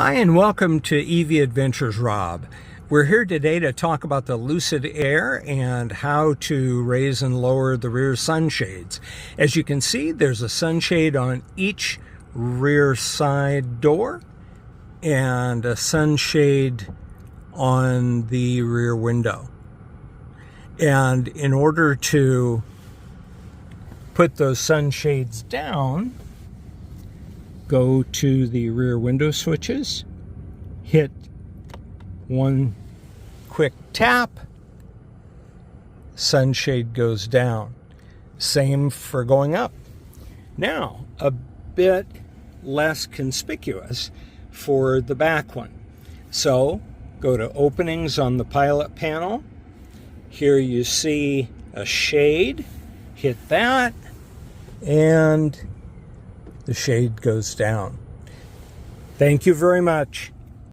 Hi and welcome to EV Adventures Rob. We're here today to talk about the LUCID Air and how to raise and lower the rear sunshades. As you can see, there's a sunshade on each rear side door and a sunshade on the rear window. And in order to put those sunshades down, go to the rear window switches, hit one quick tap, sunshade goes down. Same for going up. Now, a bit less conspicuous for the back one. So, go to openings on the pilot panel. Here you see a shade, hit that, and the shade goes down. Thank you very much.